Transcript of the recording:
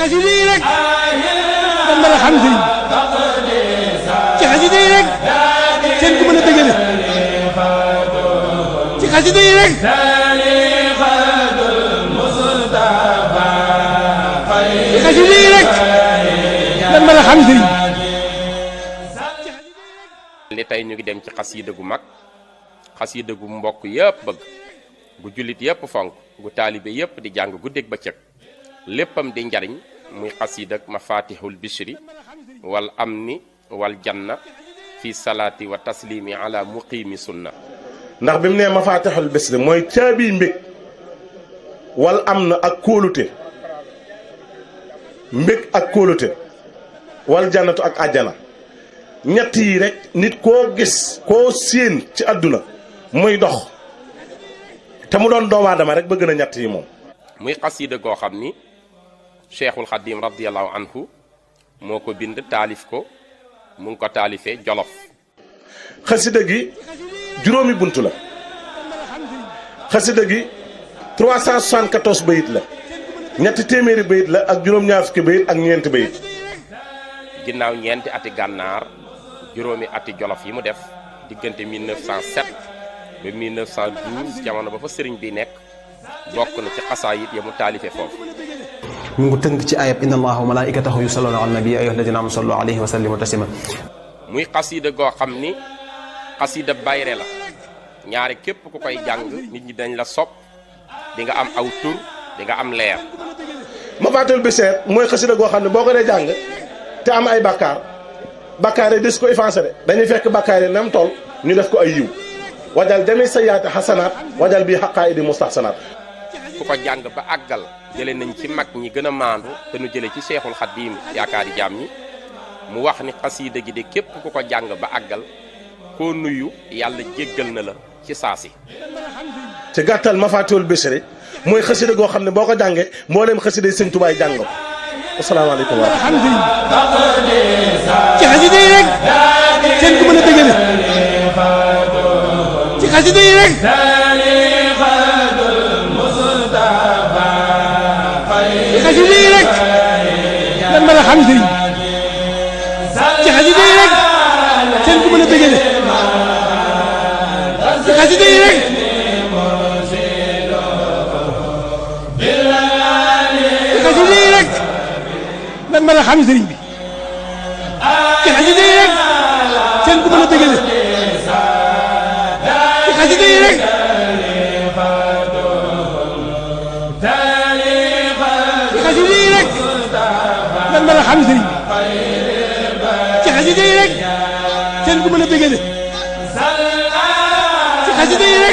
xasida yi rek dañ mën a xam sëriñ ci xasida yi rek seen ku mën a dëggale ci xasida yi rek ci xasida yi rek dañ mën a xam sëriñ. li tey ñu ngi dem ci xasida gu mag xasida gu mbokk yëpp bëgg gu jullit yëpp fonk gu taalibe yëpp di jàng guddeeg bëccëg léppam di njariñ muy xasida ak mafatihul bishri wal amni wal janna fi salaati wa taslimi ala muqimi sunna. ndax bi mu nee mafatihul bishri mooy caabi mbég wal am na ak kóolute mbég ak kóolute wal jannatu ak àjjana ñett yi rek nit koo gis koo séen ci àdduna muy dox te mu doon doomu aadama rek bëgg na ñett yi moom. muy xasida goo xam ni cheikhul xadim radiallahu anhu moo ko bind taalif ko mu ngi ko taalifee jolof. xasida gi juróomi bunt la xasida gi 374 bayit la ñetti téeméeri bayit la ak juróom-ñaar fukki bayit ak ñeenti bayit. ginnaaw ñeenti ati gànnaar juróomi ati jolof yi mu def diggante 1907 ba 1912 jamono ba fa sëriñ bi nekk bokk na ci xasaayit ya mu taalife foofu. ñu ngi tënk ci ayab inna allaha wa malaikatahu yusalluna ala nabi ayyuha alladina amanu sallu alayhi wa sallimu taslima. muy xasida goo xam ni xasida bayre la ñaari képp ku koy jàng nit ñi dañ la sopp di nga am aw tur di nga am leer. Mafaatihul Bichri mooy xasida goo xam ne boo ko dee jàng te am ay bakkaar yi des ko effacé de dañuy fekk bakkaar yi nam toll ñu def ko ay yiw wajal jami sayyaati xasanaat wajal bii xaqaa'idi mustahsanaat. ku ko jàng ba àggal jële nañ ci mag ñi gën a maandu te nu jële ci seexul xaddiim yaakaari jaam ñi mu wax ni xasiida gi de képp ku ko jàng ba àggal koo nuyu yàlla jéggal na la ci saasi. ci gàttal Mafaatihul Bichri mooy xasida goo xam ne boo ko jàngee mbooleem xasida yi Sëñ Tuubaa jàng ko. asalaamaaleykum wa rahmatulah. ci xasida yi rek seen ku mën a dëggale ci xasida yi rek ci xasida yi rek dañ mën a xam sëriñ ci xasida yi rek seen ku mën a dëggale ci xasida yi rek ci xasida yi rek dañ mën a xam sëriñ bi ci xasida yi rek seen ku mën a dëggale ci xasida yi rek ci xasida yi rek dañ mën a xam sëriñ bi ci xasida yi rek seen ku mën a dëggale ci xasida yi rek